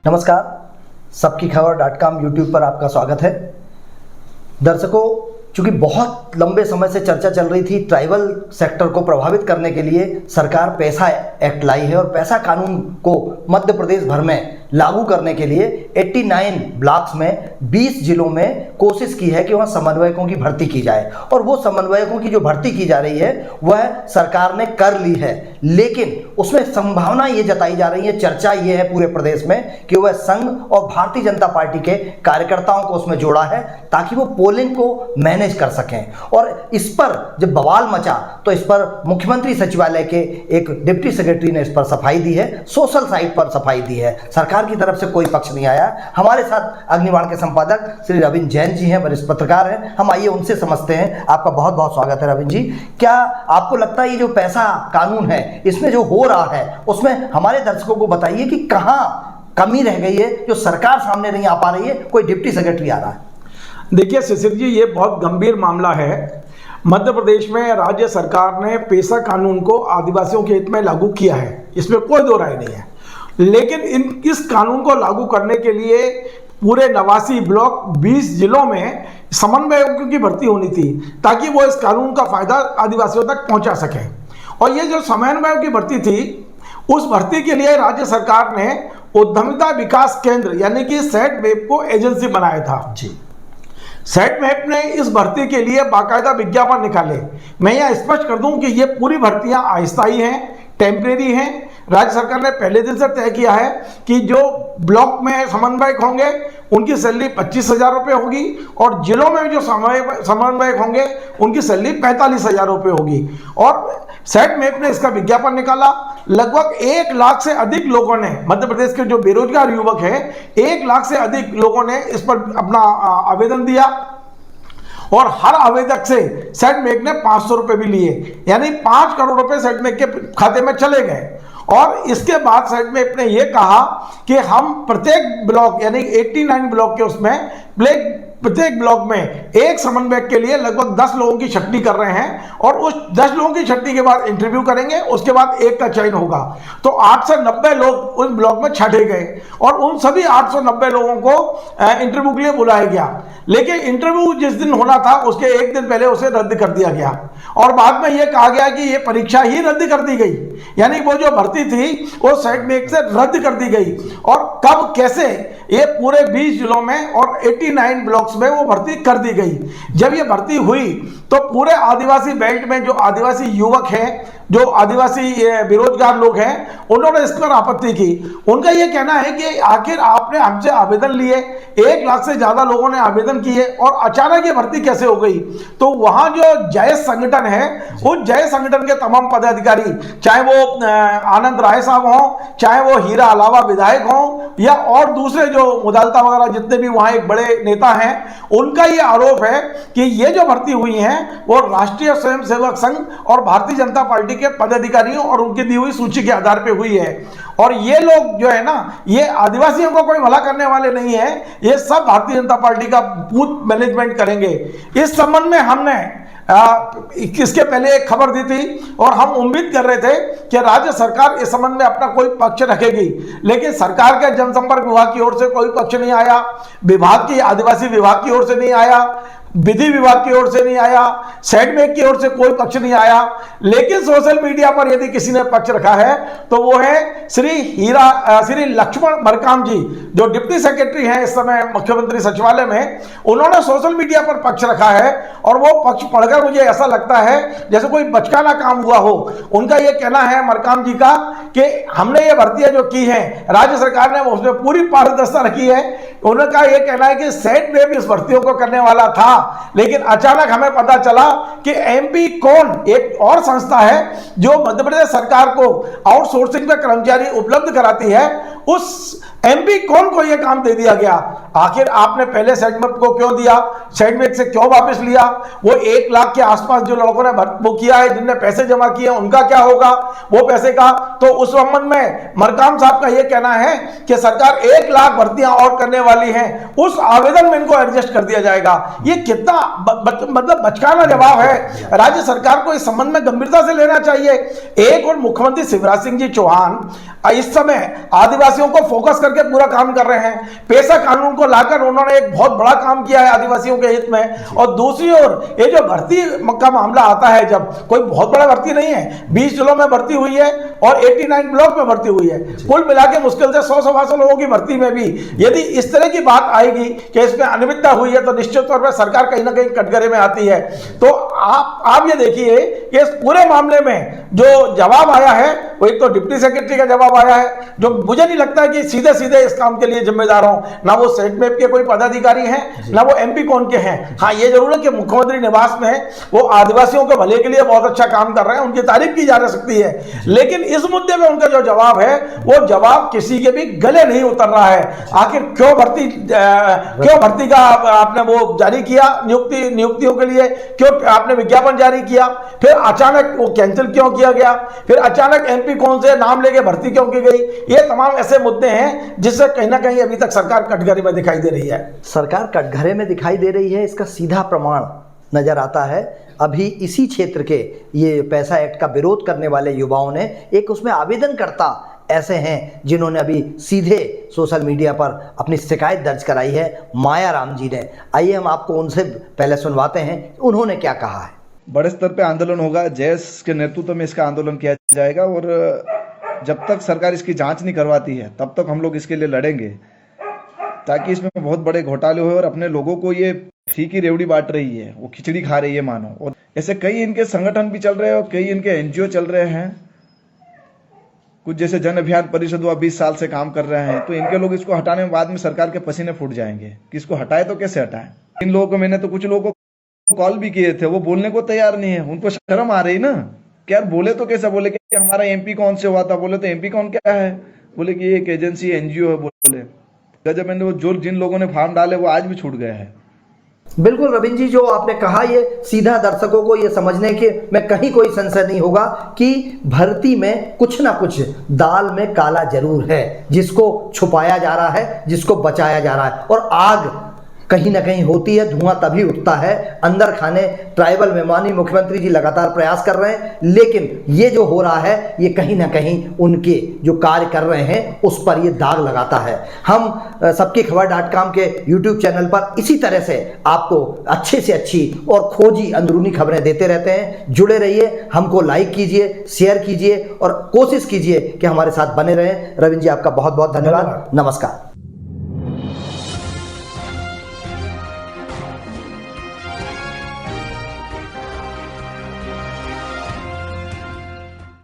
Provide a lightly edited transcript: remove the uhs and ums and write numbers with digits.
नमस्कार, सबकी खबर.com यूट्यूब पर आपका स्वागत है। दर्शकों, चूंकि बहुत लंबे समय से चर्चा चल रही थी, ट्राइबल सेक्टर को प्रभावित करने के लिए सरकार पैसा एक्ट लाई है और पैसा कानून को मध्य प्रदेश भर में लागू करने के लिए 89 ब्लॉक्स में 20 जिलों में कोशिश की है कि वहाँ समन्वयकों की भर्ती की जाए। और वो समन्वयकों की जो भर्ती की जा रही है वह सरकार ने कर ली है, लेकिन उसमें संभावना ये जताई जा रही है, चर्चा ये है पूरे प्रदेश में कि वह संघ और भारतीय जनता पार्टी के कार्यकर्ताओं को उसमें जोड़ा है ताकि वो पोलिंग को मैनेज कर सकें। और इस पर जब बवाल मचा तो इस पर मुख्यमंत्री सचिवालय के एक डिप्टी सेक्रेटरी ने इस पर सफाई दी है, सोशल साइट पर सफाई दी है। सरकार की तरफ से कोई पक्ष नहीं आया। हमारे साथ अग्निबाण के संपादक श्री रविंद्र जैन जी हैं, वरिष्ठ पत्रकार हैं। हम आइए उनसे समझते हैं। आपका बहुत बहुत स्वागत है रविंद्र जी। क्या आपको लगता है ये जो पैसा कानून है इसमें जो हो रहा है उसमें हमारे दर्शकों को बताइए कि कहां कमी रह गई है जो सरकार सामने नहीं आ पा रही है, कोई डिप्टी सेक्रेटरी आ रहा है? देखिए शिशिर जी, ये बहुत गंभीर मामला है। मध्य प्रदेश में राज्य सरकार ने पैसा कानून को आदिवासियों के हित में लागू किया है, इसमें कोई दो राय नहीं है। लेकिन इस कानून को लागू करने के लिए पूरे 89 ब्लॉक 20 जिलों में समन्वयकों की भर्ती होनी थी ताकि वो इस कानून का फायदा आदिवासियों तक पहुंचा सकें। और ये जो समन्वयों की भर्ती थी, उस भर्ती के लिए राज्य सरकार ने उद्यमिता विकास केंद्र यानी कि सेट वेब को एजेंसी बनाया था जी। सेट मैप ने इस भर्ती के लिए बाकायदा विज्ञापन निकाले। मैं यह स्पष्ट कर दूं कि ये पूरी भर्तियां अस्थायी हैं, टेम्परेरी हैं। राज्य सरकार ने पहले दिन से तय किया है कि जो ब्लॉक में समन्वयक होंगे उनकी सैलरी 25,000 रुपये होगी और जिलों में जो समन्वयक होंगे उनकी सैलरी 45,000 रुपये होगी। और सेट मैप ने इसका विज्ञापन निकाला। लगभग 1 लाख से अधिक लोगों ने, मध्य प्रदेश के जो बेरोजगार युवक हैं, 1 लाख से अधिक लोगों ने इस पर अपना आवेदन दिया और हर आवेदक से सेट मैप ने 500 रुपये भी लिए, यानी 5 करोड़ रुपए सेट मैप के खाते में चले गए। और इसके बाद सेट मैप ने यह कहा कि हम प्रत्येक ब्लॉक यानी 89 ब्लॉक के उसमें प्रत्येक ब्लॉक में एक समन्वयक के लिए लगभग 10 लोगों की छटनी कर रहे हैं और उस 10 लोगों की छटनी के बाद इंटरव्यू करेंगे, उसके बाद एक का चयन होगा। तो 890 लोग उस ब्लॉक में छांटे गए और उन सभी 890 लोगों को इंटरव्यू के लिए बुलाया गया। लेकिन इंटरव्यू जिस दिन होना था उसके एक दिन पहले उसे रद्द कर दिया गया और बाद में यह कहा गया कि यह परीक्षा ही रद्द कर दी गई, यानी वो जो भर्ती थी वो सेट मैप से रद्द कर दी गई। और कब कैसे, ये पूरे 20 जिलों में और 89 ब्लॉक्स में वो भर्ती कर दी गई। जब ये भर्ती हुई तो पूरे आदिवासी बेल्ट में जो आदिवासी युवक हैं, जो आदिवासी बेरोजगार लोग हैं, उन्होंने इस पर आपत्ति की। उनका ये कहना है कि आखिर आपने हमसे आवेदन लिए, 1 लाख से ज्यादा लोगों ने आवेदन किए और अचानक ये भर्ती कैसे हो गई? तो वहां जो जयस संगठन है, उस जयस संगठन के तमाम पदाधिकारी, चाहे वो आनंद राय साहब हों, चाहे वो हीरा अलावा विधायक हों या और दूसरे जो मुदालता वगैरह जितने भी वहां एक बड़े नेता हैं, उनका ये आरोप है कि ये जो भर्ती हुई है वो राष्ट्रीय स्वयंसेवक संघ और भारतीय जनता पार्टी के पदाधिकारियों और उनकी दी हुई सूची के आधार पे हुई है। और ये लोग जो है ना, ये आदिवासियों को कोई भला करने वाले नहीं है, ये सब भारतीय जनता पार्टी का बूथ मैनेजमेंट करेंगे। इस संबंध में हमने इसके पहले एक खबर दी थी और हम उम्मीद कर रहे थे कि राज्य सरकार इस संबंध में अपना कोई पक्ष रखेगी, लेकिन सरकार के जनसंपर्क विभाग की ओर से कोई पक्ष नहीं आया, विभाग की आदिवासी विभाग की ओर से नहीं आया, विधि विभाग की ओर से नहीं आया, सेट मैप की ओर से कोई पक्ष नहीं आया। लेकिन सोशल मीडिया पर यदि किसी ने पक्ष रखा है तो वो है श्री लक्ष्मण मरकाम जी, जो डिप्टी सेक्रेटरी हैं इस समय मुख्यमंत्री सचिवालय में। उन्होंने सोशल मीडिया पर पक्ष रखा है और वो पक्ष पढ़कर मुझे ऐसा लगता है जैसे कोई बचकाना काम हुआ हो। उनका ये कहना है मरकाम जी का कि हमने ये भर्तियां जो की हैं, राज्य सरकार ने उसमें पूरी पारदर्शिता रखी है। उनका ये कहना है कि सेट मैप इस भर्तियों को करने वाला था, लेकिन अचानक हमें पता चला कि एमपी कौन, एक और संस्था है जो मध्य प्रदेश सरकार को आउटसोर्सिंग में कर्मचारी उपलब्ध कराती है, उस एमपी कौन को यह काम दे दिया गया। आखिर आपने पहले सेट मैप को क्यों दिया, सेट मैप से क्यों वापस लिया? वो 1 लाख के आसपास जो लोगों ने वो किया है, जिनने पैसे जमा किए, उनका क्या होगा वो पैसे का? तो उस संबंध में मरकाम साहब का यह कहना है कि सरकार 1 लाख भर्तियां और करने वाली है, उस आवेदन में इनको एडजस्ट कर दिया जाएगा। ये कितना मतलब बचकाना जवाब है। राज्य सरकार को इस संबंध में गंभीरता से लेना चाहिए। एक और मुख्यमंत्री शिवराज सिंह जी चौहान इस समय आदिवासी आदिवासियों को फोकस करके पूरा काम कर रहे हैं। पेशा कानून को लाकर उन्होंने एक बहुत बड़ा काम किया है आदिवासियों के हित में। और दूसरी ओर ये जो भर्ती का मामला आता है, जब कोई बहुत बड़ा भर्ती नहीं है, 20 जिलों में भर्ती हुई है और 89 ब्लॉक में भर्ती हुई है, कुल मिला के मुश्किल से 100-125 लोगों की भर्ती में भी यदि इस तरह की बात आएगी कि इसमें अनियमितता हुई है तो निश्चित तौर पर सरकार कहीं ना कहीं कटघरे में आती है। तो आप ये देखिए कि इस पूरे मामले में जो जवाब आया है वो एक तो डिप्टी सेक्रेटरी का जवाब आया है, जो मुझे नहीं लगता है कि सीधे सीधे इस काम के लिए जिम्मेदार हों, ना वो सेट मैप के कोई पदाधिकारी हैं, ना वो एमपी कौन के हैं। हाँ, ये जरूर है कि मुख्यमंत्री निवास में वो आदिवासियों के भले के लिए बहुत अच्छा काम कर रहे हैं, उनकी तारीफ की जा सकती है, लेकिन इस मुद्दे में उनका जो जवाब है वो जवाब किसी के भी गले नहीं उतर रहा है। आखिर क्यों भर्ती का आपने वो जारी किया नियुक्तियों के लिए, क्यों आपने विज्ञापन जारी किया, फिर अचानक वो कैंसिल क्यों किया गया, फिर अचानक एमपी कौन से नाम लेके भर्ती क्यों की गई। ये तमाम ऐसे मुद्दे हैं जिससे कहीं ना कहीं अभी तक सरकार कटघरे में दिखाई दे रही है। सरकार कटघरे में दिखाई दे रही है, इसका सीधा प्रमाण नजर आता है। अभी इसी क्षेत्र के ये पैसा एक्ट का विरोध करने वाले युवाओं ने एक उसमें आवेदनकर्ता ऐसे हैं जिन्होंने अभी सीधे सोशल मीडिया पर अपनी शिकायत दर्ज कराई है, माया राम जी ने। आइए हम आपको उनसे पहले सुनवाते हैं उन्होंने क्या कहा है। बड़े स्तर पे आंदोलन होगा, जयेश के नेतृत्व में इसका आंदोलन किया जाएगा और जब तक सरकार इसकी जांच नहीं करवाती है तब तक हम लोग इसके लिए लड़ेंगे, ताकि इसमें बहुत बड़े घोटाले हुए और अपने लोगों को ये फ्री की रेवड़ी बांट रही है, वो खिचड़ी खा रही है मानो। और ऐसे कई इनके संगठन भी चल रहे हैं और कई इनके एनजीओ चल रहे हैं, कुछ जैसे जन अभियान परिषद वो 20 साल से काम कर रहे हैं, तो इनके लोग इसको हटाने में बाद में सरकार के पसीने फूट जाएंगे कि इसको हटाए तो कैसे हटाएं। इन लोगों को मैंने तो कुछ लोगों को कॉल भी किए थे, वो बोलने को तैयार नहीं है, उनको शर्म आ रही ना कि यार बोले तो कैसे, बोले कि हमारा एमपी कौन से हुआ था, बोले तो एमपी कौन क्या है, बोले कि एक एजेंसी एनजीओ है। बोले जब मैंने वो जो जिन लोगों ने फॉर्म डाले वो आज भी छूट गए हैं। बिल्कुल रविंद्र जी, जो आपने कहा ये सीधा दर्शकों को ये समझने के में कहीं कोई संशय नहीं होगा कि भर्ती में कुछ ना कुछ दाल में काला जरूर है, जिसको छुपाया जा रहा है, जिसको बचाया जा रहा है। और आग कहीं ना कहीं होती है, धुआं तभी उठता है। अंदर खाने ट्राइबल में माननीय मुख्यमंत्री जी लगातार प्रयास कर रहे हैं, लेकिन ये जो हो रहा है ये कहीं ना कहीं उनके जो कार्य कर रहे हैं उस पर ये दाग लगाता है। हम सबकी खबर.com के YouTube चैनल पर इसी तरह से आपको अच्छे से अच्छी और खोजी अंदरूनी खबरें देते रहते हैं। जुड़े रहिए, हमको लाइक कीजिए, शेयर कीजिए और कोशिश कीजिए कि हमारे साथ बने रहें। रविंद्र जी, आपका बहुत बहुत धन्यवाद। नमस्कार।